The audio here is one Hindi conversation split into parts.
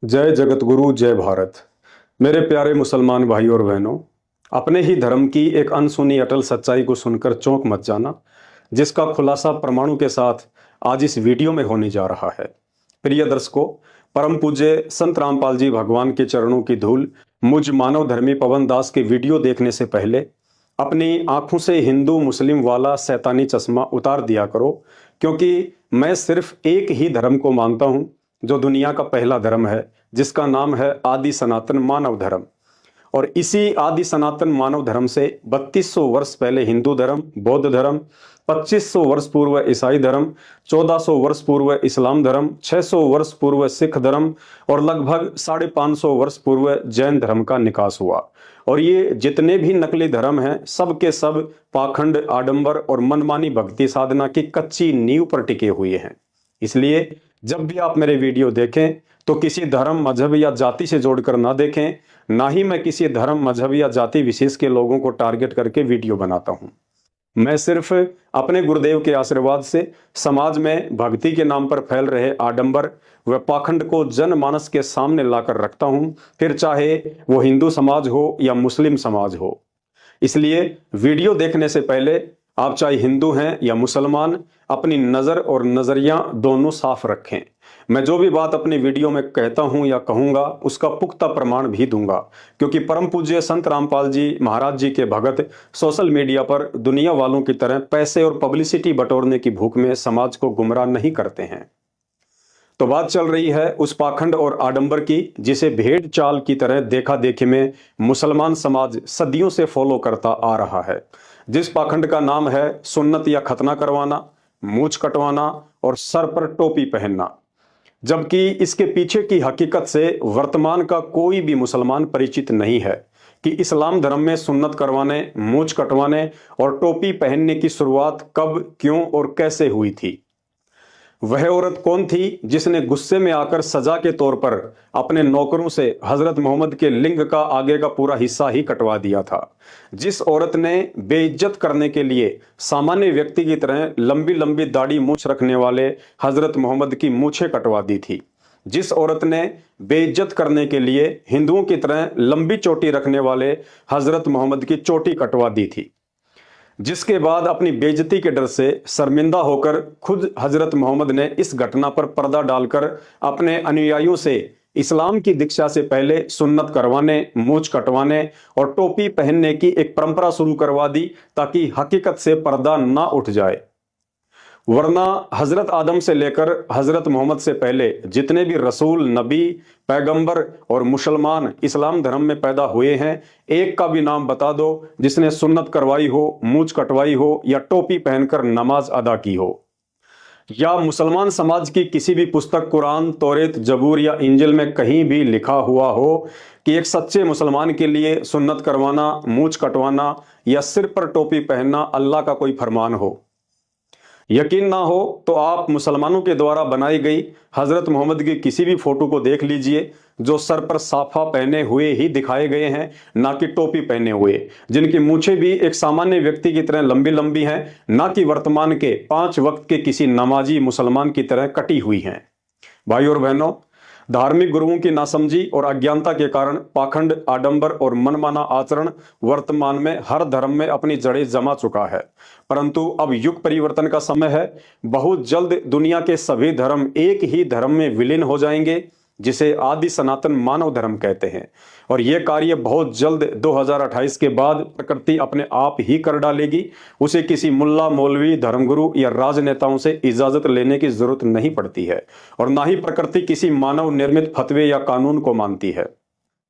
जय जगत गुरु जय भारत। मेरे प्यारे मुसलमान भाई और बहनों, अपने ही धर्म की एक अनसुनी अटल सच्चाई को सुनकर चौंक मत जाना, जिसका खुलासा परमाणु के साथ आज इस वीडियो में होने जा रहा है। प्रिय दर्शकों, परम पूज्य संत रामपाल जी भगवान के चरणों की धूल मुझ मानव धर्मी पवन दास के वीडियो देखने से पहले अपनी आंखों से हिंदू मुस्लिम वाला शैतानी चश्मा उतार दिया करो, क्योंकि मैं सिर्फ एक ही धर्म को मानता हूं, जो दुनिया का पहला धर्म है, जिसका नाम है आदि सनातन मानव धर्म। और इसी आदि सनातन मानव धर्म से 3200 वर्ष पहले हिंदू धर्म, बौद्ध धर्म, 2500 वर्ष पूर्व ईसाई धर्म, 1400 वर्ष पूर्व इस्लाम धर्म, 600 वर्ष पूर्व सिख धर्म और लगभग 550 वर्ष पूर्व जैन धर्म का निकास हुआ। और ये जितने भी नकली धर्म हैं, सब के सब पाखंड, आडंबर और मनमानी भक्ति साधना की कच्ची नींव पर टिके हुए हैं। इसलिए जब भी आप मेरे वीडियो देखें तो किसी धर्म, मजहब या जाति से जोड़कर ना देखें। ना ही मैं किसी धर्म, मजहब या जाति विशेष के लोगों को टारगेट करके वीडियो बनाता हूं। मैं सिर्फ अपने गुरुदेव के आशीर्वाद से समाज में भक्ति के नाम पर फैल रहे आडंबर व पाखंड को जनमानस के सामने लाकर रखता हूं, फिर चाहे वो हिंदू समाज हो या मुस्लिम समाज हो। इसलिए वीडियो देखने से पहले आप चाहे हिंदू हैं या मुसलमान, अपनी नज़र और नज़रिया दोनों साफ रखें। मैं जो भी बात अपनी वीडियो में कहता हूं या कहूंगा, उसका पुख्ता प्रमाण भी दूंगा, क्योंकि परम पूज्य संत रामपाल जी महाराज जी के भगत सोशल मीडिया पर दुनिया वालों की तरह पैसे और पब्लिसिटी बटोरने की भूख में समाज को गुमराह नहीं करते हैं। तो बात चल रही है उस पाखंड और आडंबर की, जिसे भेड़ चाल की तरह देखा देखी में मुसलमान समाज सदियों से फॉलो करता आ रहा है। जिस पाखंड का नाम है सुन्नत या खतना करवाना, मूछ कटवाना और सर पर टोपी पहनना, जबकि इसके पीछे की हकीकत से वर्तमान का कोई भी मुसलमान परिचित नहीं है कि इस्लाम धर्म में सुन्नत करवाने, मूछ कटवाने और टोपी पहनने की शुरुआत कब, क्यों और कैसे हुई थी। वह औरत कौन थी जिसने गुस्से में आकर सजा के तौर पर अपने नौकरों से हजरत मोहम्मद के लिंग का आगे का पूरा हिस्सा ही कटवा दिया था। जिस औरत ने बेइज्जत करने के लिए सामान्य व्यक्ति की तरह लंबी लंबी दाढ़ी मूछ रखने वाले हजरत मोहम्मद की मूछें कटवा दी थी। जिस औरत ने बेइज्जत करने के लिए हिंदुओं की तरह लंबी चोटी रखने वाले हजरत मोहम्मद की चोटी कटवा दी थी। जिसके बाद अपनी बेइज्जती के डर से शर्मिंदा होकर खुद हजरत मोहम्मद ने इस घटना पर पर्दा डालकर अपने अनुयायियों से इस्लाम की दीक्षा से पहले सुन्नत करवाने, मूछ कटवाने और टोपी पहनने की एक परंपरा शुरू करवा दी, ताकि हकीकत से पर्दा ना उठ जाए। वरना हजरत आदम से लेकर हजरत मोहम्मद से पहले जितने भी रसूल, नबी, पैगंबर और मुसलमान इस्लाम धर्म में पैदा हुए हैं, एक का भी नाम बता दो जिसने सुन्नत करवाई हो, मूछ कटवाई हो या टोपी पहनकर नमाज अदा की हो। या मुसलमान समाज की किसी भी पुस्तक, कुरान, तौरेत, जबूर या इंजिल में कहीं भी लिखा हुआ हो कि एक सच्चे मुसलमान के लिए सुन्नत करवाना, मूछ कटवाना या सिर पर टोपी पहनना अल्लाह का कोई फरमान हो। यकीन ना हो तो आप मुसलमानों के द्वारा बनाई गई हजरत मोहम्मद की किसी भी फोटो को देख लीजिए, जो सर पर साफा पहने हुए ही दिखाए गए हैं, ना कि टोपी पहने हुए, जिनकी मूछें भी एक सामान्य व्यक्ति की तरह लंबी लंबी हैं, ना कि वर्तमान के 5 वक्त के किसी नमाजी मुसलमान की तरह कटी हुई हैं। भाई और बहनों, धार्मिक गुरुओं की नासमझी और अज्ञानता के कारण पाखंड, आडंबर और मनमाना आचरण वर्तमान में हर धर्म में अपनी जड़ें जमा चुका है। परंतु अब युग परिवर्तन का समय है। बहुत जल्द दुनिया के सभी धर्म एक ही धर्म में विलीन हो जाएंगे, जिसे आदि सनातन मानव धर्म कहते हैं। और यह कार्य बहुत जल्द 2028 के बाद प्रकृति अपने आप ही कर डालेगी। उसे किसी मुल्ला, मौलवी, धर्मगुरु या राजनेताओं से इजाजत लेने की जरूरत नहीं पड़ती है, और ना ही प्रकृति किसी मानव निर्मित फतवे या कानून को मानती है।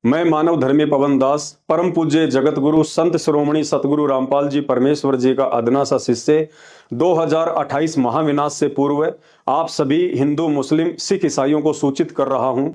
मैं मानव धर्मी पवन दास, परम पूज्य जगत गुरु संत शिरोमणि सतगुरु रामपाल जी परमेश्वर जी का अदना सा शिष्य, 2028 महाविनाश से पूर्व आप सभी हिंदू, मुस्लिम, सिख, ईसाइयों को सूचित कर रहा हूं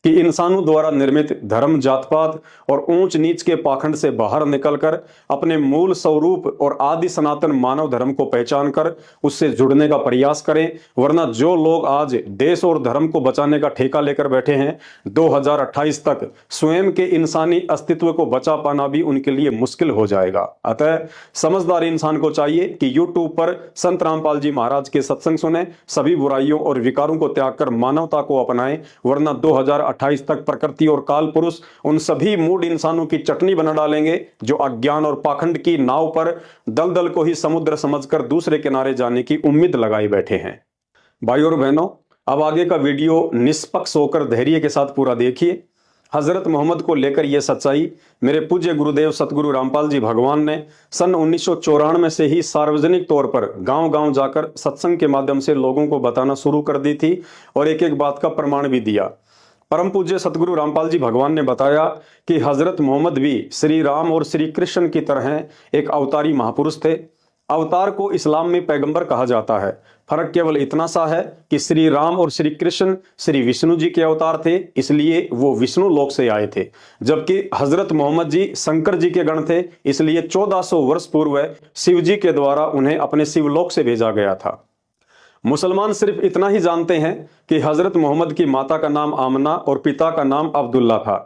कि इंसानों द्वारा निर्मित धर्म, जात पात और ऊंच नीच के पाखंड से बाहर निकलकर अपने मूल स्वरूप और आदि सनातन मानव धर्म को पहचान कर उससे जुड़ने का प्रयास करें। वरना जो लोग आज देश और धर्म को बचाने का ठेका लेकर बैठे हैं, 2028 तक स्वयं के इंसानी अस्तित्व को बचा पाना भी उनके लिए मुश्किल हो जाएगा। अतः समझदार इंसान को चाहिए कि यूट्यूब पर संत रामपाल जी महाराज के सत्संग सुने, सभी बुराइयों और विकारों को त्याग कर मानवता को अपनाएं, वरना 2028 2028 तक प्रकृति और काल पुरुष उन सभी मूड इंसानों की चटनी बना डालेंगे जो अज्ञान और पाखंड की नाव पर दलदल को ही समुद्र समझकर दूसरे किनारे जाने की उम्मीद लगाए बैठे हैं। भाई और बहनों, अब आगे का वीडियो निष्पक्ष होकर धैर्य के साथ पूरा देखिए। हजरत मोहम्मद को लेकर यह सच्चाई मेरे पूज्य गुरुदेव सतगुरु रामपाल जी भगवान ने सन 1994 से ही सार्वजनिक तौर पर गांव-गांव जाकर सत्संग के माध्यम से लोगों को बताना शुरू कर दी थी और एक एक बात का प्रमाण भी दिया। परम पूज्य सतगुरु रामपाल जी भगवान ने बताया कि हजरत मोहम्मद भी श्री राम और श्री कृष्ण की तरह एक अवतारी महापुरुष थे। अवतार को इस्लाम में पैगंबर कहा जाता है। फर्क केवल इतना सा है कि श्री राम और श्री कृष्ण श्री विष्णु जी के अवतार थे, इसलिए वो विष्णु लोक से आए थे, जबकि हजरत मोहम्मद जी शंकर जी के गण थे, इसलिए 1400 वर्ष पूर्व शिव जी के द्वारा उन्हें अपने शिवलोक से भेजा गया था। मुसलमान सिर्फ इतना ही जानते हैं कि हजरत मोहम्मद की माता का नाम आमना और पिता का नाम अब्दुल्ला था,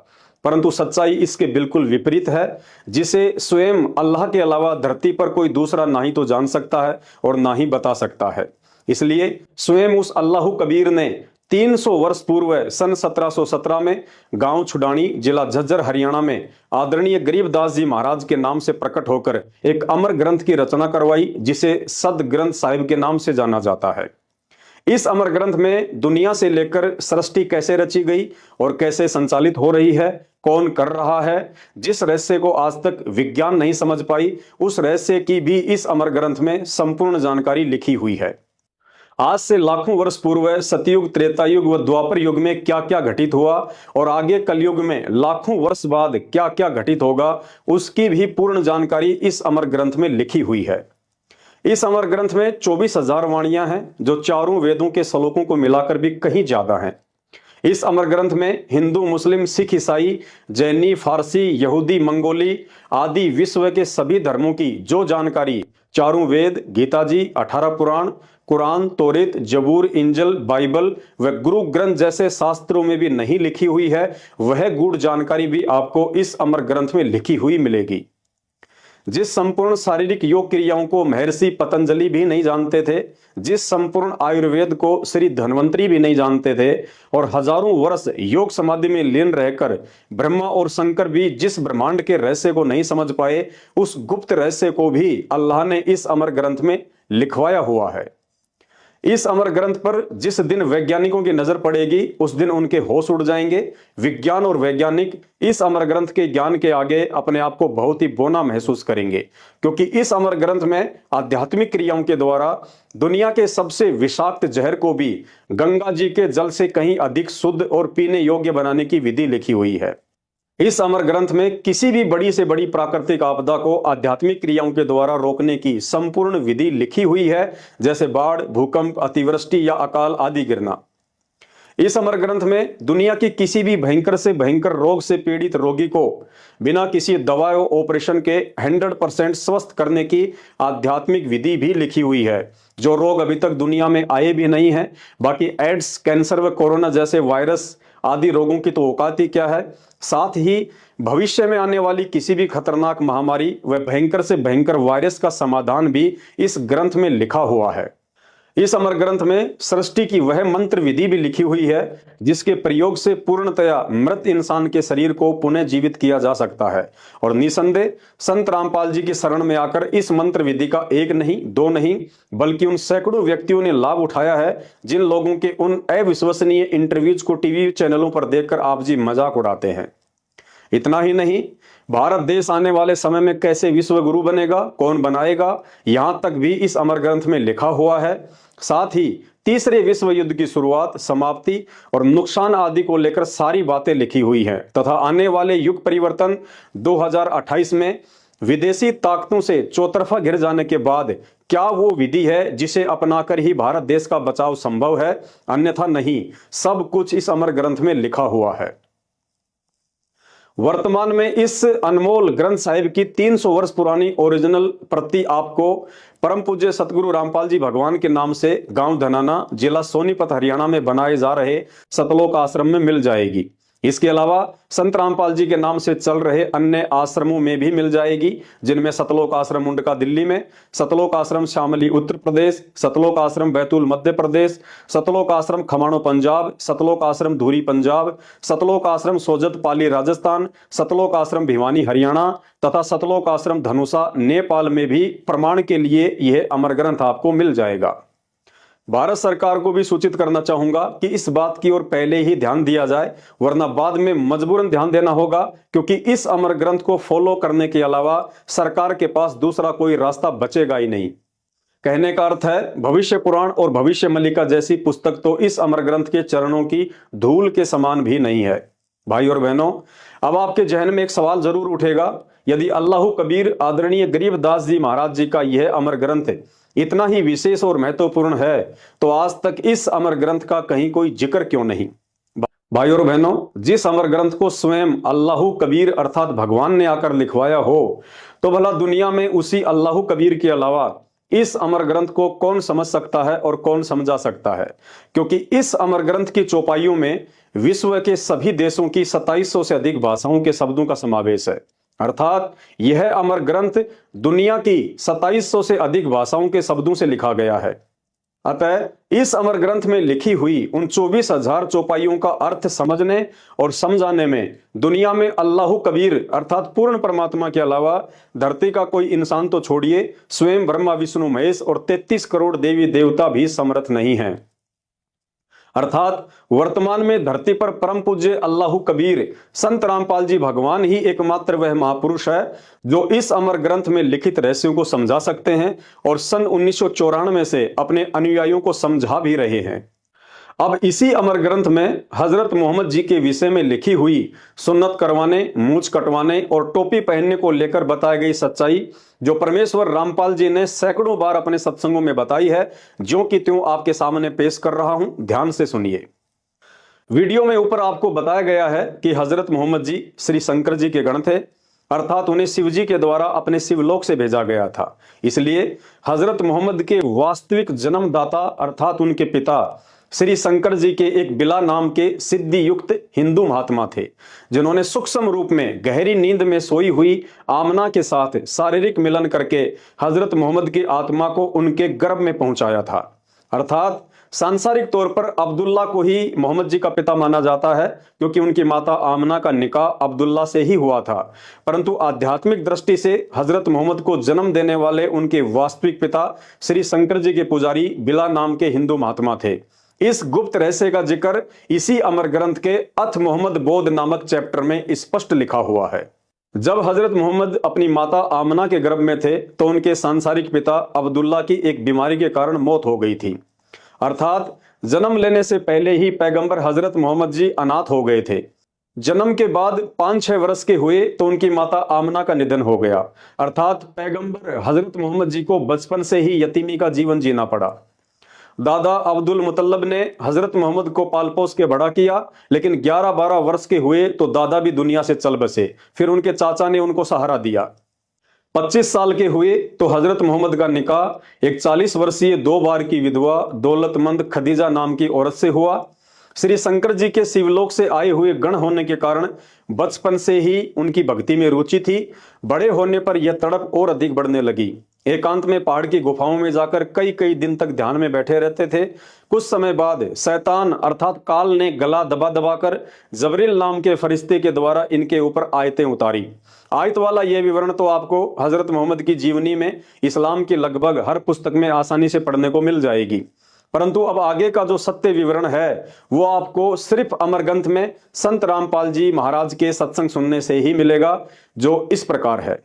परंतु सच्चाई इसके बिल्कुल विपरीत है, जिसे स्वयं अल्लाह के अलावा धरती पर कोई दूसरा ना ही तो जान सकता है और ना ही बता सकता है। इसलिए स्वयं उस अल्लाह कबीर ने 300 वर्ष पूर्व सन 1717 में गांव छुडानी जिला झज्जर हरियाणा में आदरणीय गरीबदास जी महाराज के नाम से प्रकट होकर एक अमर ग्रंथ की रचना करवाई, जिसे सद ग्रंथ साहिब के नाम से जाना जाता है। इस अमर ग्रंथ में दुनिया से लेकर सृष्टि कैसे रची गई और कैसे संचालित हो रही है, कौन कर रहा है, जिस रहस्य को आज तक विज्ञान नहीं समझ पाई, उस रहस्य की भी इस अमर ग्रंथ में संपूर्ण जानकारी लिखी हुई है। आज से लाखों वर्ष पूर्व सतयुग, त्रेता युग व द्वापर युग में क्या क्या घटित हुआ और आगे कलयुग में लाखों वर्ष बाद क्या क्या घटित होगा, उसकी भी पूर्ण जानकारी इस अमर ग्रंथ में लिखी हुई है। इस अमर ग्रंथ में 24,000 वाणियां हैं, जो चारों वेदों के श्लोकों को मिलाकर भी कहीं ज्यादा हैं। इस अमर ग्रंथ में हिंदू, मुस्लिम, सिख, ईसाई, जैनी, फारसी, यहूदी, मंगोली आदि विश्व के सभी धर्मों की जो जानकारी चारों वेद, गीता जी, 18 पुराण, कुरान, तौरेत, जबूर, इंजल, बाइबल व गुरु ग्रंथ जैसे शास्त्रों में भी नहीं लिखी हुई है, वह गूढ़ जानकारी भी आपको इस अमर ग्रंथ में लिखी हुई मिलेगी। जिस संपूर्ण शारीरिक योग क्रियाओं को महर्षि पतंजलि भी नहीं जानते थे, जिस संपूर्ण आयुर्वेद को श्री धन्वंतरी भी नहीं जानते थे और हजारों वर्ष योग समाधि में लीन रहकर ब्रह्मा और शंकर भी जिस ब्रह्मांड के रहस्य को नहीं समझ पाए, उस गुप्त रहस्य को भी अल्लाह ने इस अमर ग्रंथ में लिखवाया हुआ है। इस अमर ग्रंथ पर जिस दिन वैज्ञानिकों की नजर पड़ेगी, उस दिन उनके होश उड़ जाएंगे। विज्ञान और वैज्ञानिक इस अमर ग्रंथ के ज्ञान के आगे अपने आप को बहुत ही बौना महसूस करेंगे, क्योंकि इस अमर ग्रंथ में आध्यात्मिक क्रियाओं के द्वारा दुनिया के सबसे विषाक्त जहर को भी गंगा जी के जल से कहीं अधिक शुद्ध और पीने योग्य बनाने की विधि लिखी हुई है। इस अमर ग्रंथ में किसी भी बड़ी से बड़ी प्राकृतिक आपदा को आध्यात्मिक क्रियाओं के द्वारा रोकने की संपूर्ण विधि लिखी हुई है, जैसे बाढ़, भूकंप, अतिवृष्टि या अकाल आदि गिरना। इस अमर ग्रंथ में दुनिया की किसी भी भयंकर से भयंकर रोग से पीड़ित रोगी को बिना किसी दवा और ऑपरेशन के 100% स्वस्थ करने की आध्यात्मिक विधि भी लिखी हुई है, जो रोग अभी तक दुनिया में आए भी नहीं है। बाकी एड्स, कैंसर व कोरोना जैसे वायरस आदि रोगों की तो औकात ही क्या है। साथ ही भविष्य में आने वाली किसी भी खतरनाक महामारी व भयंकर से भयंकर वायरस का समाधान भी इस ग्रंथ में लिखा हुआ है। इस अमर ग्रंथ में सृष्टि की वह मंत्र विधि भी लिखी हुई है, जिसके प्रयोग से पूर्णतया मृत इंसान के शरीर को पुनः जीवित किया जा सकता है। और निसंदेह संत रामपाल जी की शरण में आकर इस मंत्र विधि का एक नहीं, दो नहीं, बल्कि उन सैकड़ों व्यक्तियों ने लाभ उठाया है, जिन लोगों के उन अविश्वसनीय इंटरव्यूज को टीवी चैनलों पर देखकर आप जी मजाक उड़ाते हैं। इतना ही नहीं, भारत देश आने वाले समय में कैसे विश्व गुरु बनेगा, कौन बनाएगा, यहां तक भी इस अमर ग्रंथ में लिखा हुआ है। साथ ही तीसरे विश्व युद्ध की शुरुआत, समाप्ति और नुकसान आदि को लेकर सारी बातें लिखी हुई हैं, तथा आने वाले युग परिवर्तन 2028 में विदेशी ताकतों से चौतरफा घिर जाने के बाद क्या वो विधि है जिसे अपनाकर ही भारत देश का बचाव संभव है, अन्यथा नहीं। सब कुछ इस अमर ग्रंथ में लिखा हुआ है। वर्तमान में इस अनमोल ग्रंथ साहिब की 300 वर्ष पुरानी ओरिजिनल प्रति आपको परम पूज्य सतगुरु रामपाल जी भगवान के नाम से गांव धनाना, जिला सोनीपत, हरियाणा में बनाए जा रहे सतलोक आश्रम में मिल जाएगी। इसके अलावा संत रामपाल जी के नाम से चल रहे अन्य आश्रमों में भी मिल जाएगी, जिनमें सतलोक आश्रम मुंडका दिल्ली में, सतलोक आश्रम शामली उत्तर प्रदेश, सतलोक आश्रम बैतूल मध्य प्रदेश, सतलोक आश्रम खमाणो पंजाब, सतलोक आश्रम धुरी पंजाब, सतलोक आश्रम सोजत पाली राजस्थान, सतलोक आश्रम भिवानी हरियाणा तथा सतलोक आश्रम धनुषा नेपाल में भी प्रमाण के लिए यह अमर ग्रंथ आपको मिल जाएगा। भारत सरकार को भी सूचित करना चाहूंगा कि इस बात की ओर पहले ही ध्यान दिया जाए, वरना बाद में मजबूरन ध्यान देना होगा, क्योंकि इस अमर ग्रंथ को फॉलो करने के अलावा सरकार के पास दूसरा कोई रास्ता बचेगा ही नहीं। कहने का अर्थ है, भविष्य पुराण और भविष्य मल्लिका जैसी पुस्तक तो इस अमर ग्रंथ के चरणों की धूल के समान भी नहीं है। भाई और बहनों, अब आपके जहन में एक सवाल जरूर उठेगा, यदि अल्लाह कबीर आदरणीय गरीबदास जी महाराज जी का यह अमर ग्रंथ इतना ही विशेष और महत्वपूर्ण है, तो आज तक इस अमर ग्रंथ का कहीं कोई जिक्र क्यों नहीं। भाई और बहनों, जिस अमर ग्रंथ को स्वयं अल्लाह कबीर अर्थात भगवान ने आकर लिखवाया हो, तो भला दुनिया में उसी अल्लाह कबीर के अलावा इस अमर ग्रंथ को कौन समझ सकता है और कौन समझा सकता है, क्योंकि इस अमर ग्रंथ की चौपाइयों में विश्व के सभी देशों की 2700 से अधिक भाषाओं के शब्दों का समावेश है। अर्थात यह अमर ग्रंथ दुनिया की 2700 से अधिक भाषाओं के शब्दों से लिखा गया है। अतः इस अमर ग्रंथ में लिखी हुई उन 24,000 चौपाइयों का अर्थ समझने और समझाने में दुनिया में अल्लाह कबीर अर्थात पूर्ण परमात्मा के अलावा धरती का कोई इंसान तो छोड़िए, स्वयं ब्रह्मा विष्णु महेश और 33 करोड़ देवी देवता भी समर्थ नहीं हैं। अर्थात वर्तमान में धरती पर परम पूज्य अल्लाह कबीर संत रामपाल जी भगवान ही एकमात्र वह महापुरुष है जो इस अमर ग्रंथ में लिखित रहस्यों को समझा सकते हैं और सन 1994 से अपने अनुयायियों को समझा भी रहे हैं। अब इसी अमर ग्रंथ में हजरत मोहम्मद जी के विषय में लिखी हुई सुन्नत करवाने, मूछ कटवाने और टोपी पहनने को लेकर बताई गई सच्चाई, जो परमेश्वर रामपाल जी ने सैकड़ों बार अपने सत्संगों में बताई है, ज्यों की त्यों आपके सामने पेश कर रहा हूं, ध्यान से सुनिए। वीडियो में ऊपर आपको बताया गया है कि हजरत मोहम्मद जी श्री शंकर जी के गण थे, अर्थात उन्हें शिव जी के द्वारा अपने शिवलोक से भेजा गया था। इसलिए हजरत मोहम्मद के वास्तविक जन्मदाता अर्थात उनके पिता श्री शंकर जी के एक बिला नाम के सिद्धि युक्त हिंदू महात्मा थे, जिन्होंने सूक्ष्म रूप में गहरी नींद में सोई हुई आमना के साथ शारीरिक मिलन करके हजरत मोहम्मद की आत्मा को उनके गर्भ में पहुंचाया था। अर्थात सांसारिक तौर पर अब्दुल्ला को ही मोहम्मद जी का पिता माना जाता है, क्योंकि उनकी माता आमना का निकाह अब्दुल्ला से ही हुआ था, परंतु आध्यात्मिक दृष्टि से हजरत मोहम्मद को जन्म देने वाले उनके वास्तविक पिता श्री शंकर जी के पुजारी बिला नाम के हिंदू महात्मा थे। इस गुप्त रहस्य का जिक्र इसी अमर ग्रंथ के अथ मोहम्मद बोध नामक चैप्टर में स्पष्ट लिखा हुआ है। जब हजरत मोहम्मद अपनी माता आमना के गर्भ में थे तो उनके सांसारिक पिता अब्दुल्ला की एक बीमारी के कारण मौत हो गई थी। अर्थात जन्म लेने से पहले ही पैगंबर हजरत मोहम्मद जी अनाथ हो गए थे। जन्म के बाद 5-6 वर्ष के हुए तो उनकी माता आमना का निधन हो गया। अर्थात पैगंबर हजरत मोहम्मद जी को बचपन से ही यतीमी का जीवन जीना पड़ा। दादा अब्दुल मुतल्लब ने हजरत मोहम्मद को पाल पोस के बड़ा किया, लेकिन 11-12 वर्ष के हुए तो दादा भी दुनिया से चल बसे। फिर उनके चाचा ने उनको सहारा दिया। 25 साल के हुए तो हजरत मोहम्मद का निकाह एक 40 वर्षीय 2 बार की विधवा दौलतमंद खदीजा नाम की औरत से हुआ। श्री शंकर जी के शिवलोक से आए हुए गण होने के कारण बचपन से ही उनकी भक्ति में रुचि थी। बड़े होने पर यह तड़प और अधिक बढ़ने लगी। एकांत में पहाड़ की गुफाओं में जाकर कई कई दिन तक ध्यान में बैठे रहते थे। कुछ समय बाद शैतान अर्थात काल ने गला दबा दबाकर जबरील नाम के फरिश्ते के द्वारा इनके ऊपर आयतें उतारी। आयत वाला यह विवरण तो आपको हजरत मोहम्मद की जीवनी में इस्लाम की लगभग हर पुस्तक में आसानी से पढ़ने को मिल जाएगी, परंतु अब आगे का जो सत्य विवरण है वो आपको सिर्फ अमर ग्रंथ में संत रामपाल जी महाराज के सत्संग सुनने से ही मिलेगा, जो इस प्रकार है।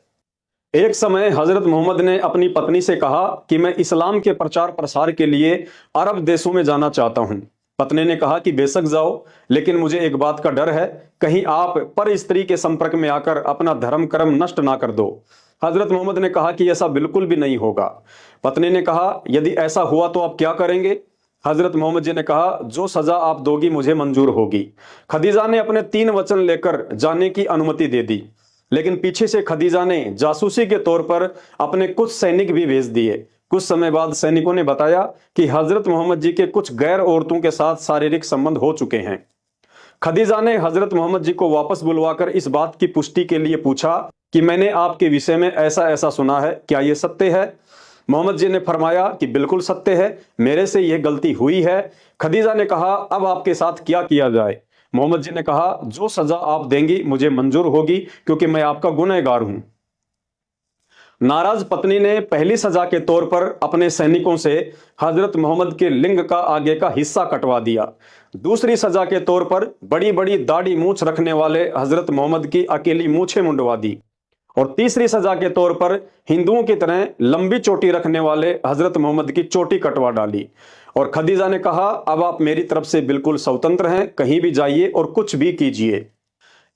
एक समय हजरत मोहम्मद ने अपनी पत्नी से कहा कि मैं इस्लाम के प्रचार प्रसार के लिए अरब देशों में जाना चाहता हूं। पत्नी ने कहा कि बेशक जाओ, लेकिन मुझे एक बात का डर है, कहीं आप पर स्त्री के संपर्क में आकर अपना धर्म कर्म नष्ट ना कर दो। हजरत मोहम्मद ने कहा कि ऐसा बिल्कुल भी नहीं होगा। पत्नी ने कहा, यदि ऐसा हुआ तो आप क्या करेंगे? हजरत मोहम्मद जी ने कहा, जो सजा आप दोगी मुझे मंजूर होगी। खदीजा ने अपने 3 वचन लेकर जाने की अनुमति दे दी, लेकिन पीछे से खदीजा ने जासूसी के तौर पर अपने कुछ सैनिक भी भेज दिए। कुछ समय बाद सैनिकों ने बताया कि हजरत मोहम्मद जी के कुछ गैर औरतों के साथ शारीरिक संबंध हो चुके हैं। खदीजा ने हजरत मोहम्मद जी को वापस बुलवाकर इस बात की पुष्टि के लिए पूछा कि मैंने आपके विषय में ऐसा ऐसा सुना है, क्या यह सत्य है? मोहम्मद जी ने फरमाया कि बिल्कुल सत्य है, मेरे से यह गलती हुई है। खदीजा ने कहा, अब आपके साथ क्या किया जाए? मोहम्मद जी ने कहा, जो सजा आप देंगी मुझे मंजूर होगी, क्योंकि मैं आपका गुनहगार हूं। नाराज पत्नी ने पहली सजा के तौर पर अपने सैनिकों से हजरत मोहम्मद के लिंग का आगे का हिस्सा कटवा दिया। दूसरी सजा के तौर पर बड़ी बड़ी दाढ़ी मूछ रखने वाले हजरत मोहम्मद की अकेली मूछें मुंडवा दी। और तीसरी सजा के तौर पर हिंदुओं की तरह लंबी चोटी रखने वाले हजरत मोहम्मद की चोटी कटवा डाली। और खदीजा ने कहा, अब आप मेरी तरफ से बिल्कुल स्वतंत्र हैं, कहीं भी जाइए और कुछ भी कीजिए।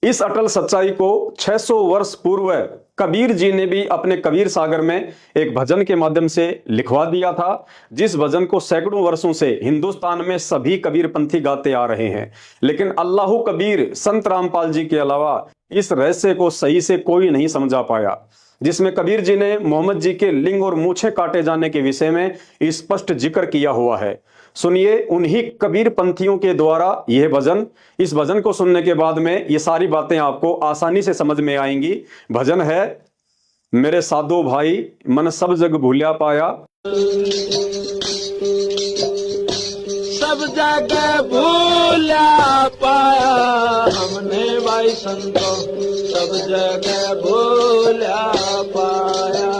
इस अटल सच्चाई को 600 वर्ष पूर्व कबीर जी ने भी अपने कबीर सागर में एक भजन के माध्यम से लिखवा दिया था, जिस भजन को सैकड़ों वर्षों से हिंदुस्तान में सभी कबीरपंथी गाते आ रहे हैं। लेकिन अल्लाह कबीर संत रामपाल जी के अलावा इस रहस्य को सही से कोई नहीं समझा पाया, जिसमें कबीर जी ने मोहम्मद जी के लिंग और मूछें काटे जाने के विषय में स्पष्ट जिक्र किया हुआ है। सुनिए उन्हीं कबीर पंथियों के द्वारा यह भजन। इस भजन को सुनने के बाद में ये सारी बातें आपको आसानी से समझ में आएंगी। भजन है, मेरे साधो भाई मन सब जग भूलिया पाया, सब जगह भूलिया पाया हमने भाई संतो, सब जगह भूलिया पाया।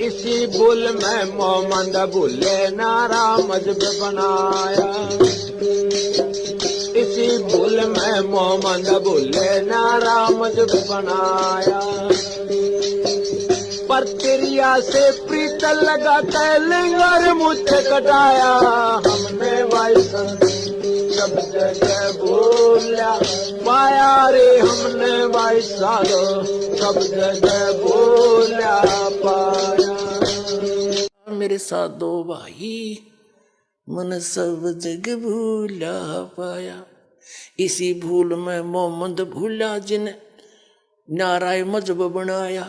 इसी भूल में मोहम्मद भूले नारा मजहब बनाया, इसी भूल में मोहम्मद भूले नारा मजहब बनाया। पर तिरिया से प्रीत लगा के लिंगर मुझे कटाया हमने भाई सब जगह भूलिया पाया रे हमने भाई सालो, सब जगह भूलिया पाया। मेरे साधो भाई मन सब जगह भूलिया पाया, इसी भूल में मोहम्मद भूला जिन नाराय मजहब बनाया,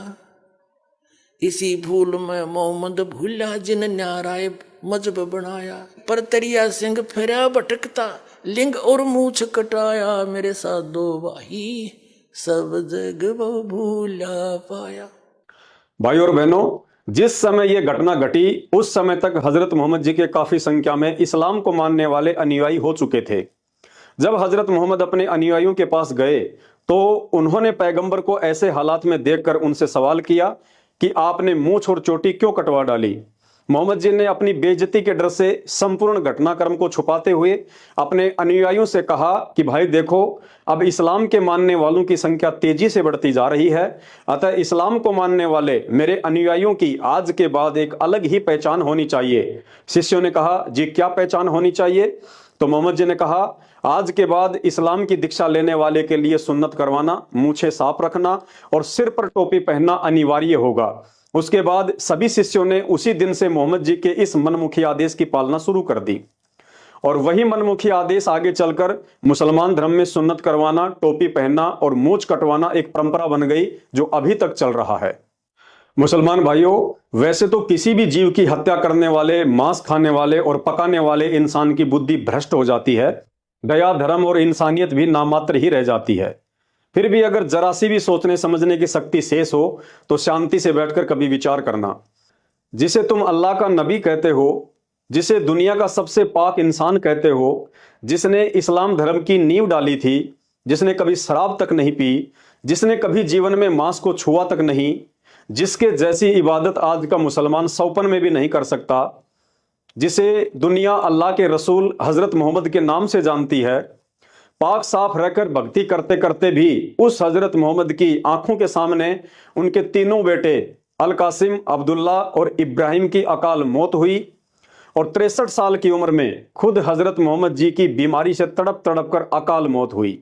इसी भूल में मोहम्मद भूला जिन नाराय मजहब बनाया। पर तरिया सिंह फिरा भटकता लिंग और मूछ कटाया, मेरे साधो भाई सब जगह भूला पाया। भाई और बहनों, जिस समय यह घटना घटी उस समय तक हजरत मोहम्मद जी के काफी संख्या में इस्लाम को मानने वाले अनुयायी हो चुके थे। जब हजरत मोहम्मद अपने अनुयायियों के पास गए तो उन्होंने पैगंबर को ऐसे हालात में देखकर उनसे सवाल किया कि आपने मूछ और चोटी क्यों कटवा डाली? मोहम्मद जी ने अपनी बेइज्जती के डर से संपूर्ण घटनाक्रम को छुपाते हुए अपने अनुयायियों से कहा कि भाई देखो, अब इस्लाम के मानने वालों की संख्या तेजी से बढ़ती जा रही है, अतः इस्लाम को मानने वाले मेरे अनुयायियों की आज के बाद एक अलग ही पहचान होनी चाहिए। शिष्यों ने कहा, जी क्या पहचान होनी चाहिए? तो मोहम्मद जी ने कहा, आज के बाद इस्लाम की दीक्षा लेने वाले के लिए सुन्नत करवाना, मूछें साफ रखना और सिर पर टोपी पहनना अनिवार्य होगा। उसके बाद सभी शिष्यों ने उसी दिन से मोहम्मद जी के इस मनमुखी आदेश की पालना शुरू कर दी और वही मनमुखी आदेश आगे चलकर मुसलमान धर्म में सुन्नत करवाना, टोपी पहनना और मूछ कटवाना एक परंपरा बन गई जो अभी तक चल रहा है। मुसलमान भाइयों, वैसे तो किसी भी जीव की हत्या करने वाले, मांस खाने वाले और पकाने वाले इंसान की बुद्धि भ्रष्ट हो जाती है, दया, धर्म और इंसानियत भी नामात्र ही रह जाती है। फिर भी अगर जरा सी भी सोचने समझने की शक्ति शेष हो तो शांति से बैठकर कभी विचार करना। जिसे तुम अल्लाह का नबी कहते हो, जिसे दुनिया का सबसे पाक इंसान कहते हो, जिसने इस्लाम धर्म की नींव डाली थी, जिसने कभी शराब तक नहीं पी, जिसने कभी जीवन में मांस को छुआ तक नहीं, जिसके जैसी इबादत आज का मुसलमान सौपन में भी नहीं कर सकता, जिसे दुनिया अल्लाह के रसूल हजरत मोहम्मद के नाम से जानती है, पाक साफ रहकर भक्ति करते करते भी उस हजरत मोहम्मद की आंखों के सामने उनके तीनों बेटे अल कासिम, अब्दुल्ला और इब्राहिम की अकाल मौत हुई और 63 साल की उम्र में खुद हजरत मोहम्मद जी की बीमारी से तड़प तड़प कर अकाल मौत हुई।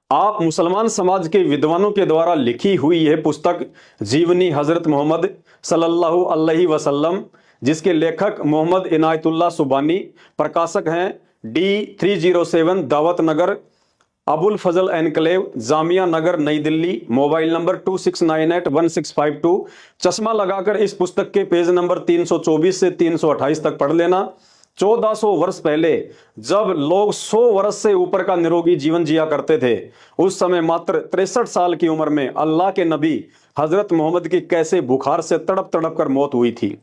आप मुसलमान समाज के विद्वानों के द्वारा लिखी हुई यह पुस्तक जीवनी हजरत मोहम्मद सल्लल्लाहु अलैहि वसल्लम, जिसके लेखक मोहम्मद इनायतुल्लाह सुबानी, प्रकाशक हैं D307 दावत नगर, अबुल फजल एनक्लेव, जामिया नगर, नई दिल्ली। Mobile number 26981652। चश्मा लगाकर इस पुस्तक के पेज नंबर 324 से 328 तक पढ़ लेना। 1400 वर्ष पहले जब लोग 100 वर्ष से ऊपर का निरोगी जीवन जिया करते थे, उस समय मात्र 63 साल की उम्र में अल्लाह के नबी हजरत मोहम्मद की कैसे बुखार से तड़प तड़प कर मौत हुई थी।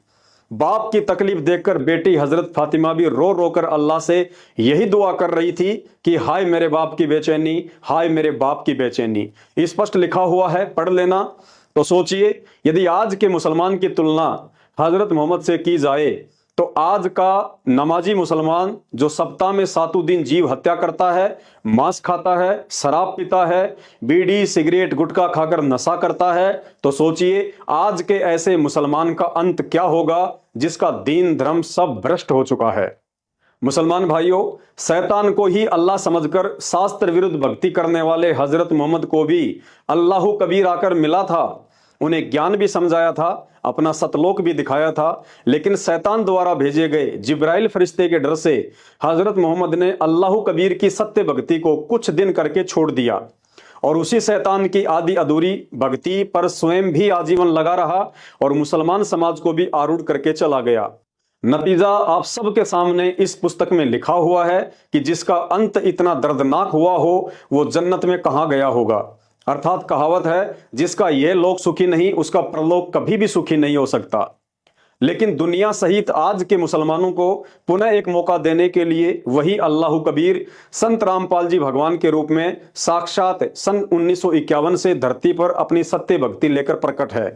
बाप की तकलीफ देखकर बेटी हजरत फातिमा भी रो रो कर अल्लाह से यही दुआ कर रही थी कि हाय मेरे बाप की बेचैनी, हाय मेरे बाप की बेचैनी। स्पष्ट लिखा हुआ है, पढ़ लेना। तो सोचिए, यदि आज के मुसलमान की तुलना हजरत मोहम्मद से की जाए तो आज का नमाजी मुसलमान जो सप्ताह में 7 दिन जीव हत्या करता है, मांस खाता है, शराब पीता है, बीड़ी सिगरेट गुटखा खाकर नशा करता है, तो सोचिए आज के ऐसे मुसलमान का अंत क्या होगा जिसका दीन धर्म सब भ्रष्ट हो चुका है। मुसलमान भाइयों, शैतान को ही अल्लाह समझकर शास्त्र विरुद्ध भक्ति करने वाले हजरत मोहम्मद को भी अल्लाह कबीर आकर मिला था, उन्हें ज्ञान भी समझाया था, अपना सतलोक भी दिखाया था, लेकिन शैतान द्वारा भेजे गए जिब्राइल फरिश्ते के डर से हजरत मोहम्मद ने अल्लाह कबीर की सत्य भक्ति को कुछ दिन करके छोड़ दिया और उसी शैतान की आधी अधूरी भक्ति पर स्वयं भी आजीवन लगा रहा और मुसलमान समाज को भी आरूढ़ करके चला गया। नतीजा आप सबके सामने इस पुस्तक में लिखा हुआ है कि जिसका अंत इतना दर्दनाक हुआ हो वो जन्नत में कहां गया होगा। अर्थात कहावत है, जिसका यह लोक सुखी नहीं उसका परलोक कभी भी सुखी नहीं हो सकता। लेकिन दुनिया सहित आज के मुसलमानों को पुनः एक मौका देने के लिए वही अल्लाह कबीर संत रामपाल जी भगवान के रूप में साक्षात सन 1951 से धरती पर अपनी सत्य भक्ति लेकर प्रकट है।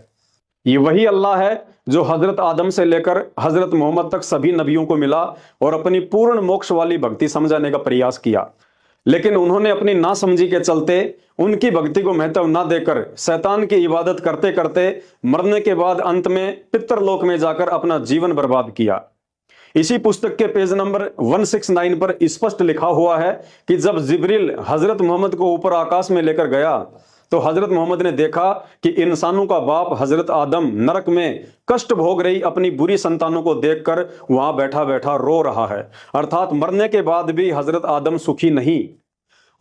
ये वही अल्लाह है जो हजरत आदम से लेकर हजरत मोहम्मद तक सभी नबियों को मिला और अपनी पूर्ण मोक्ष वाली भक्ति समझाने का प्रयास किया, लेकिन उन्होंने अपनी नासमझी के चलते उनकी भक्ति को महत्व न देकर शैतान की इबादत करते करते मरने के बाद अंत में पितरलोक में जाकर अपना जीवन बर्बाद किया। इसी पुस्तक के पेज नंबर 169 पर स्पष्ट लिखा हुआ है कि जब जिब्रील हजरत मोहम्मद को ऊपर आकाश में लेकर गया तो हजरत मोहम्मद ने देखा कि इंसानों का बाप हजरत आदम नरक में कष्ट भोग रही अपनी बुरी संतानों को देखकर वहां बैठा बैठा रो रहा है। अर्थात मरने के बाद भी हजरत आदम सुखी नहीं।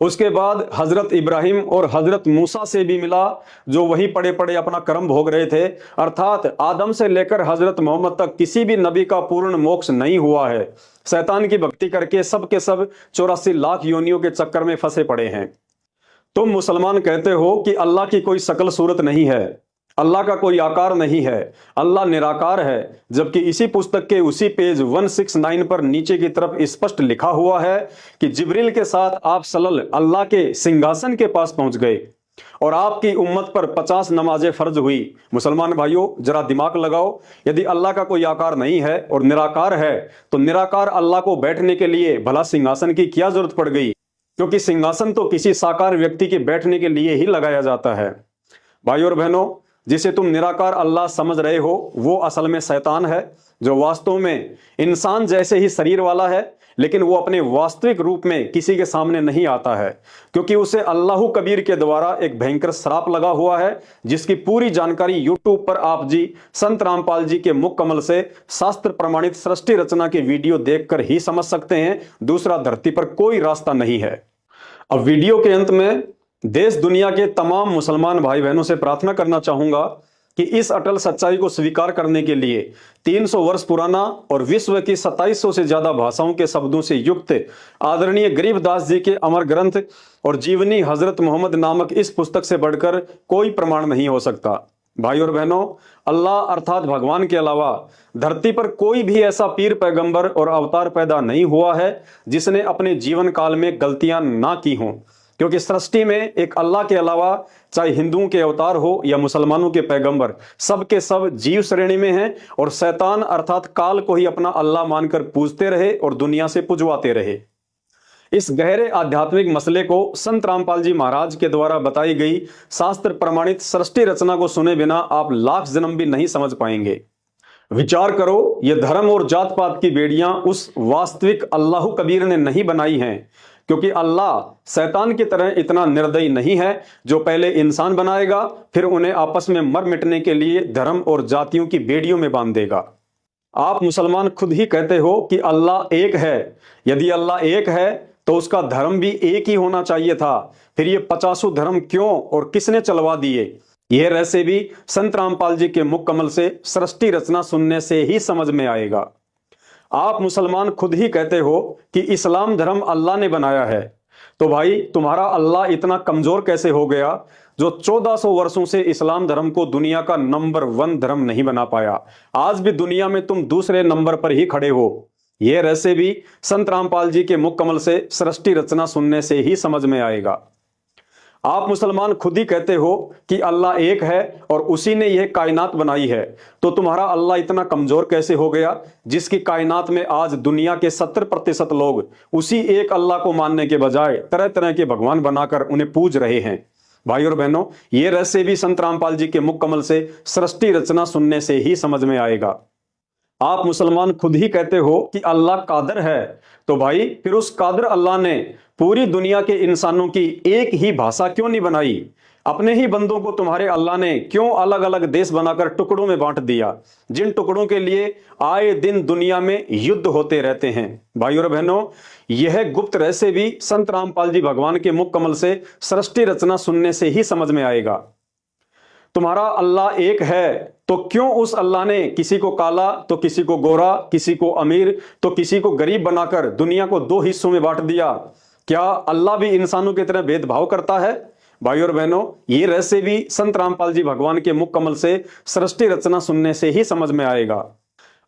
उसके बाद हजरत इब्राहिम और हजरत मूसा से भी मिला जो वही पड़े पड़े अपना कर्म भोग रहे थे। अर्थात आदम से लेकर हजरत मोहम्मद तक किसी भी नबी का पूर्ण मोक्ष नहीं हुआ है। शैतान की भक्ति करके सब के सब 84 लाख योनियों के चक्कर में फंसे पड़े हैं। तुम मुसलमान कहते हो कि अल्लाह की कोई शकल सूरत नहीं है, अल्लाह का कोई आकार नहीं है, अल्लाह निराकार है, जबकि इसी पुस्तक के उसी पेज 169 पर नीचे की तरफ स्पष्ट लिखा हुआ है कि जिब्रील के साथ आप सल्लल अल्लाह के सिंहासन के पास पहुंच गए और आपकी उम्मत पर 50 नमाजें फर्ज हुई। मुसलमान भाइयों, जरा दिमाग लगाओ, यदि अल्लाह का कोई आकार नहीं है और निराकार है तो निराकार अल्लाह को बैठने के लिए भला सिंहासन की क्या जरूरत पड़ गई? क्योंकि सिंहासन तो किसी साकार व्यक्ति के बैठने के लिए ही लगाया जाता है। भाइयों और बहनों, जिसे तुम निराकार अल्लाह समझ रहे हो वो असल में शैतान है, जो वास्तव में इंसान जैसे ही शरीर वाला है, लेकिन वो अपने वास्तविक रूप में किसी के सामने नहीं आता है, क्योंकि उसे अल्लाह कबीर के द्वारा एक भयंकर श्राप लगा हुआ है, जिसकी पूरी जानकारी यूट्यूब पर आप जी संत रामपाल जी के मुख कमल से शास्त्र प्रमाणित सृष्टि रचना के वीडियो देखकर ही समझ सकते हैं। दूसरा धरती पर कोई रास्ता नहीं है। अब वीडियो के अंत में देश दुनिया के तमाम मुसलमान भाई बहनों से प्रार्थना करना चाहूंगा कि इस अटल सच्चाई को स्वीकार करने के लिए 300 वर्ष पुराना और विश्व की 2700 से ज्यादा भाषाओं के शब्दों से युक्त आदरणीय गरीबदास जी के अमर ग्रंथ और जीवनी हजरत मोहम्मद नामक इस पुस्तक से बढ़कर कोई प्रमाण नहीं हो सकता। भाई और बहनों, अल्लाह अर्थात भगवान के अलावा धरती पर कोई भी ऐसा पीर पैगंबर और अवतार पैदा नहीं हुआ है जिसने अपने जीवन काल में गलतियां ना की हों, क्योंकि सृष्टि में एक अल्लाह के अलावा चाहे हिंदुओं के अवतार हो या मुसलमानों के पैगंबर, सब के सब जीव श्रेणी में हैं और शैतान अर्थात काल को ही अपना अल्लाह मानकर पूजते रहे और दुनिया से पुजवाते रहे। इस गहरे आध्यात्मिक मसले को संत रामपाल जी महाराज के द्वारा बताई गई शास्त्र प्रमाणित सृष्टि रचना को सुने बिना आप लाख जन्म भी नहीं समझ पाएंगे। विचार करो, ये धर्म और जात पात की बेड़ियां उस वास्तविक अल्लाह कबीर ने नहीं बनाई हैं, क्योंकि अल्लाह शैतान की तरह इतना निर्दयी नहीं है जो पहले इंसान बनाएगा फिर उन्हें आपस में मर मिटने के लिए धर्म और जातियों की बेड़ियों में बांध देगा। आप मुसलमान खुद ही कहते हो कि अल्लाह एक है। यदि अल्लाह एक है तो उसका धर्म भी एक ही होना चाहिए था, फिर ये 50 धर्म क्यों और किसने चलवा दिए? यह रहस्य भी संत रामपाल जी के मुख कमल से सृष्टि रचना सुनने से ही समझ में आएगा। आप मुसलमान खुद ही कहते हो कि इस्लाम धर्म अल्लाह ने बनाया है, तो भाई तुम्हारा अल्लाह इतना कमजोर कैसे हो गया जो 1400 वर्षों से इस्लाम धर्म को दुनिया का नंबर 1 धर्म नहीं बना पाया। आज भी दुनिया में तुम दूसरे नंबर पर ही खड़े हो। यह रहस्य भी संत रामपाल जी के मुख कमल से सृष्टि रचना सुनने से ही समझ में आएगा। आप मुसलमान खुद ही कहते हो कि अल्लाह एक है और उसी ने यह कायनात बनाई है, तो तुम्हारा अल्लाह इतना कमजोर कैसे हो गया जिसकी कायनात में आज दुनिया के 70% लोग उसी एक अल्लाह को मानने के बजाय तरह तरह के भगवान बनाकर उन्हें पूज रहे हैं। भाई और बहनों, ये रहस्य भी संत रामपाल जी के मुख कमल से सृष्टि रचना सुनने से ही समझ में आएगा। आप मुसलमान खुद ही कहते हो कि अल्लाह कादर है, तो भाई फिर उस कादर अल्लाह ने पूरी दुनिया के इंसानों की एक ही भाषा क्यों नहीं बनाई? अपने ही बंदों को तुम्हारे अल्लाह ने क्यों अलग अलग देश बनाकर टुकड़ों में बांट दिया, जिन टुकड़ों के लिए आए दिन दुनिया में युद्ध होते रहते हैं? भाई और बहनों, यह गुप्त रहस्य भी संत रामपाल जी भगवान के मुख कमल से सृष्टि रचना सुनने से ही समझ में आएगा। तुम्हारा अल्लाह एक है, तो क्यों उस अल्लाह ने किसी को काला तो किसी को गोरा, किसी को अमीर तो किसी को गरीब बनाकर दुनिया को 2 हिस्सों में बांट दिया? क्या अल्लाह भी इंसानों की तरह भेदभाव करता है? भाई और बहनों, ये रहस्य भी संत रामपाल जी भगवान के मुख कमल से सृष्टि रचना सुनने से ही समझ में आएगा।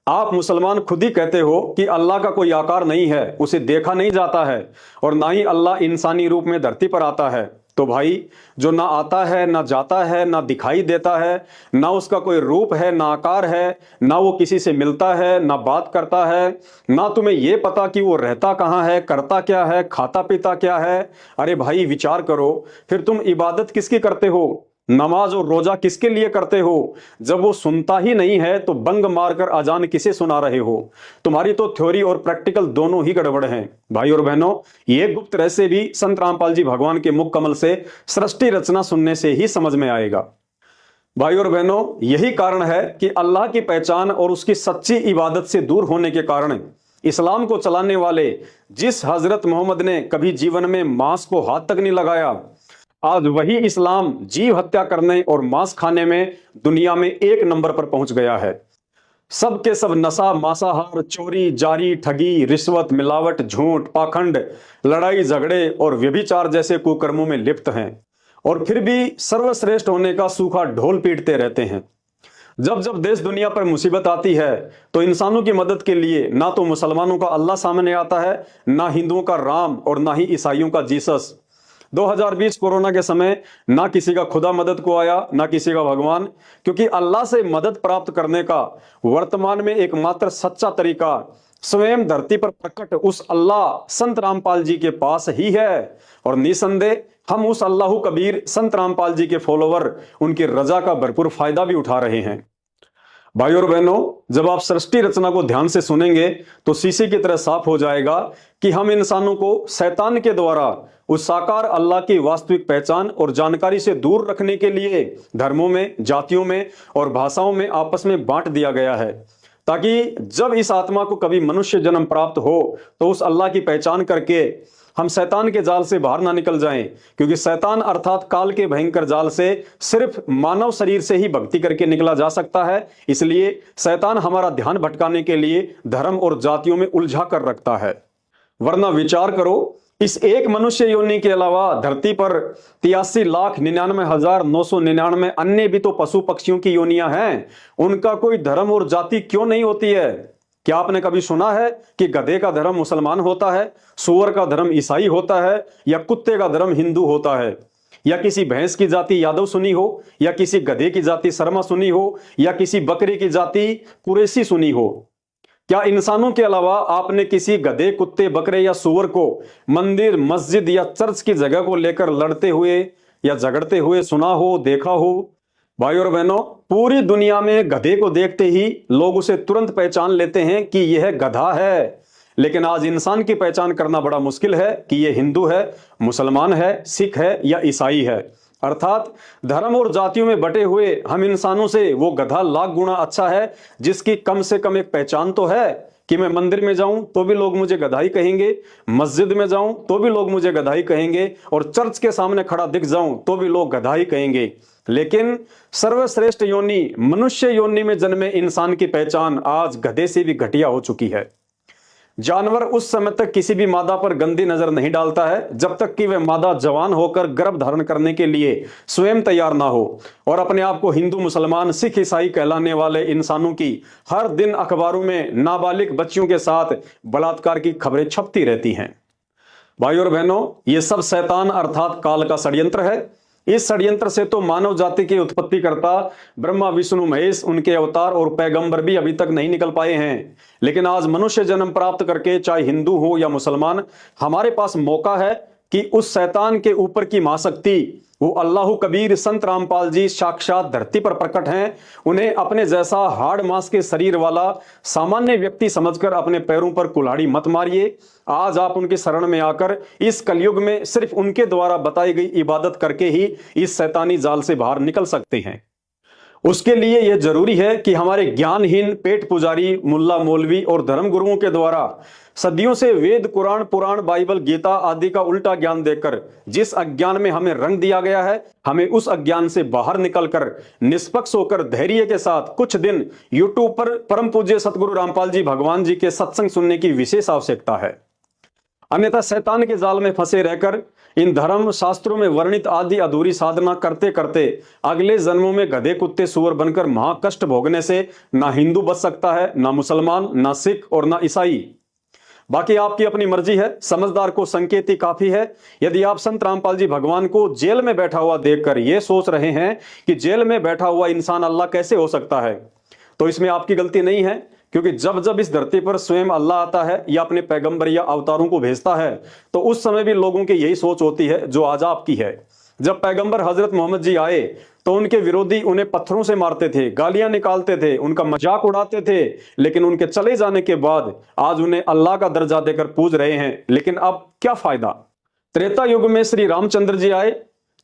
आप मुसलमान खुद ही कहते हो कि अल्लाह का कोई आकार नहीं है, उसे देखा नहीं जाता है और ना ही अल्लाह इंसानी रूप में धरती पर आता है। तो भाई, जो ना आता है, ना जाता है, ना दिखाई देता है, ना उसका कोई रूप है, ना आकार है, ना वो किसी से मिलता है, ना बात करता है, ना तुम्हें ये पता कि वो रहता कहाँ है, करता क्या है, खाता पीता क्या है। अरे भाई, विचार करो, फिर तुम इबादत किसकी करते हो, नमाज और रोजा किसके लिए करते हो? जब वो सुनता ही नहीं है तो बंग मारकर अजान किसे सुना रहे हो? तुम्हारी तो थ्योरी और प्रैक्टिकल दोनों ही गड़बड़ हैं। भाई और बहनों, ये गुप्त रहस्य भी संत रामपाल जी भगवान के मुख कमल से सृष्टि रचना सुनने से ही समझ में आएगा। भाई और बहनों, यही कारण है कि अल्लाह की पहचान और उसकी सच्ची इबादत से दूर होने के कारण इस्लाम को चलाने वाले जिस हजरत मोहम्मद ने कभी जीवन में मांस को हाथ तक नहीं लगाया, आज वही इस्लाम जीव हत्या करने और मांस खाने में दुनिया में 1 नंबर पर पहुंच गया है। सब के सब नशा, मांसाहार, चोरी, जारी, ठगी, रिश्वत, मिलावट, झूठ, पाखंड, लड़ाई झगड़े और व्यभिचार जैसे कुकर्मों में लिप्त हैं और फिर भी सर्वश्रेष्ठ होने का सूखा ढोल पीटते रहते हैं। जब जब देश दुनिया पर मुसीबत आती है तो इंसानों की मदद के लिए ना तो मुसलमानों का अल्लाह सामने आता है, ना हिंदुओं का राम और ना ही ईसाइयों का जीसस। 2020 कोरोना के समय ना किसी का खुदा मदद को आया, ना किसी का भगवान, क्योंकि अल्लाह से मदद प्राप्त करने का वर्तमान में एकमात्र सच्चा तरीका स्वयं धरती पर प्रकट उस अल्लाह संत रामपाल जी के पास ही है। और निसंदेह हम उस अल्लाह कबीर संत रामपाल जी के फॉलोवर उनकी रजा का भरपूर फायदा भी उठा रहे हैं। भाई और बहनों, जब आप सृष्टि रचना को ध्यान से सुनेंगे तो शीशे की तरह साफ हो जाएगा कि हम इंसानों को शैतान के द्वारा उस साकार अल्लाह की वास्तविक पहचान और जानकारी से दूर रखने के लिए धर्मों में, जातियों में और भाषाओं में आपस में बांट दिया गया है, ताकि जब इस आत्मा को कभी मनुष्य जन्म प्राप्त हो तो उस अल्लाह की पहचान करके हम शैतान के जाल से बाहर ना निकल जाएं। क्योंकि शैतान अर्थात काल के भयंकर जाल से सिर्फ मानव शरीर से ही भक्ति करके निकला जा सकता है। इसलिए शैतान हमारा ध्यान भटकाने के लिए धर्म और जातियों में उलझा कर रखता है। वरना विचार करो, इस एक मनुष्य योनि के अलावा धरती पर 83,99,999 अन्य भी तो पशु पक्षियों की योनियां हैं। उनका कोई धर्म और जाति क्यों नहीं होती है? क्या आपने कभी सुना है कि गधे का धर्म मुसलमान होता है, सूअर का धर्म ईसाई होता है, या कुत्ते का धर्म हिंदू होता है, या किसी भैंस की जाति यादव सुनी हो, या किसी गधे की जाति शर्मा सुनी हो, या किसी बकरी की जाति कुरैशी सुनी हो? क्या इंसानों के अलावा आपने किसी गधे, कुत्ते, बकरे या सूअर को मंदिर, मस्जिद या चर्च की जगह को लेकर लड़ते हुए या झगड़ते हुए सुना हो, देखा हो? भाई और बहनों, पूरी दुनिया में गधे को देखते ही लोग उसे तुरंत पहचान लेते हैं कि यह गधा है। लेकिन आज इंसान की पहचान करना बड़ा मुश्किल है कि यह हिंदू है, मुसलमान है, सिख है या ईसाई है। अर्थात धर्म और जातियों में बटे हुए हम इंसानों से वो गधा लाख गुना अच्छा है जिसकी कम से कम एक पहचान तो है कि मैं मंदिर में जाऊं तो भी लोग मुझे गधाई कहेंगे, मस्जिद में जाऊं तो भी लोग मुझे गधाई कहेंगे, और चर्च के सामने खड़ा दिख जाऊं तो भी लोग गधाई कहेंगे। लेकिन सर्वश्रेष्ठ योनि, मनुष्य योनि में जन्मे इंसान की पहचान आज गधे से भी घटिया हो चुकी है। जानवर उस समय तक किसी भी मादा पर गंदी नजर नहीं डालता है जब तक कि वह मादा जवान होकर गर्भ धारण करने के लिए स्वयं तैयार ना हो। और अपने आप को हिंदू, मुसलमान, सिख, ईसाई कहलाने वाले इंसानों की हर दिन अखबारों में नाबालिग बच्चियों के साथ बलात्कार की खबरें छपती रहती हैं। भाई और बहनों, यह सब शैतान अर्थात काल का षड्यंत्र है। इस षड्यंत्र से तो मानव जाति के उत्पत्तिकर्ता ब्रह्मा, विष्णु, महेश, उनके अवतार और पैगंबर भी अभी तक नहीं निकल पाए हैं। लेकिन आज मनुष्य जन्म प्राप्त करके, चाहे हिंदू हो या मुसलमान, हमारे पास मौका है कि उस शैतान के ऊपर की महाशक्ति वो अल्लाह कबीर संत रामपाल जी साक्षात धरती पर प्रकट हैं। उन्हें अपने जैसा हाड़ मांस के शरीर वाला सामान्य व्यक्ति समझकर अपने पैरों पर कुल्हाड़ी मत मारिए। आज आप उनकी शरण में आकर इस कलयुग में सिर्फ उनके द्वारा बताई गई इबादत करके ही इस शैतानी जाल से बाहर निकल सकते हैं। उसके लिए यह जरूरी है कि हमारे ज्ञानहीन पेट पुजारी, मुल्ला, मौलवी और धर्म गुरुओं के द्वारा सदियों से वेद, कुरान, पुराण, बाइबल, गीता आदि का उल्टा ज्ञान देकर जिस अज्ञान में हमें रंग दिया गया है, हमें उस अज्ञान से बाहर निकलकर निष्पक्ष होकर धैर्य के साथ कुछ दिन यूट्यूब पर परम पूज्य सतगुरु रामपाल जी भगवान जी के सत्संग सुनने की विशेष आवश्यकता है। अन्यथा शैतान के जाल में फंसे रहकर इन धर्म शास्त्रों में वर्णित आदि अधूरी साधना करते करते अगले जन्मों में गधे, कुत्ते, सुअर बनकर महाकष्ट भोगने से ना हिंदू बच सकता है, ना मुसलमान, ना सिख और ना ईसाई। बाकी आपकी अपनी मर्जी है। समझदार को संकेत ही काफी है। यदि आप संत रामपाल जी भगवान को जेल में बैठा हुआ देखकर यह सोच रहे हैं कि जेल में बैठा हुआ इंसान अल्लाह कैसे हो सकता है, तो इसमें आपकी गलती नहीं है। क्योंकि जब जब इस धरती पर स्वयं अल्लाह आता है या अपने पैगंबर या अवतारों को भेजता है, तो उस समय भी लोगों की यही सोच होती है जो आज आपकी है। जब पैगंबर हजरत मोहम्मद जी आए तो उनके विरोधी उन्हें पत्थरों से मारते थे, गालियां निकालते थे, उनका मजाक उड़ाते थे। लेकिन उनके चले जाने के बाद आज उन्हें अल्लाह का दर्जा देकर पूज रहे हैं। लेकिन अब क्या फायदा? त्रेता युग में श्री रामचंद्र जी आए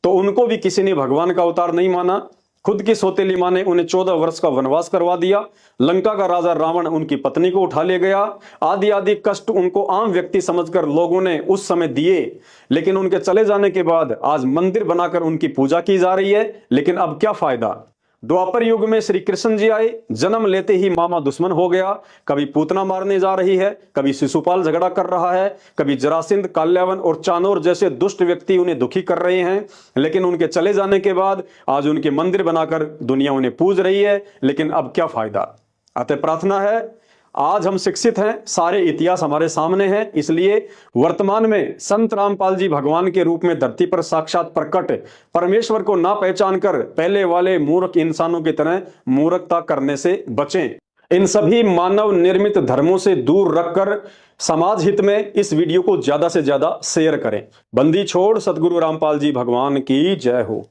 तो उनको भी किसी ने भगवान का अवतार नहीं माना। खुद की सौतेली मां ने उन्हें 14 वर्ष का वनवास करवा दिया। लंका का राजा रावण उनकी पत्नी को उठा ले गया। आदि आदि कष्ट उनको आम व्यक्ति समझकर लोगों ने उस समय दिए। लेकिन उनके चले जाने के बाद आज मंदिर बनाकर उनकी पूजा की जा रही है। लेकिन अब क्या फायदा? द्वापर युग में श्री कृष्ण जी आए, जन्म लेते ही मामा दुश्मन हो गया। कभी पूतना मारने जा रही है, कभी शिशुपाल झगड़ा कर रहा है, कभी जरासिंध, काल्यावन और चानोर जैसे दुष्ट व्यक्ति उन्हें दुखी कर रहे हैं। लेकिन उनके चले जाने के बाद आज उनके मंदिर बनाकर दुनिया उन्हें पूज रही है। लेकिन अब क्या फायदा? अतः प्रार्थना है, आज हम शिक्षित हैं, सारे इतिहास हमारे सामने हैं, इसलिए वर्तमान में संत रामपाल जी भगवान के रूप में धरती पर साक्षात प्रकट परमेश्वर को ना पहचान कर पहले वाले मूर्ख इंसानों की तरह मूर्खता करने से बचें। इन सभी मानव निर्मित धर्मों से दूर रखकर समाज हित में इस वीडियो को ज्यादा से ज्यादा शेयर करें। बंदी छोड़ सतगुरु रामपाल जी भगवान की जय हो।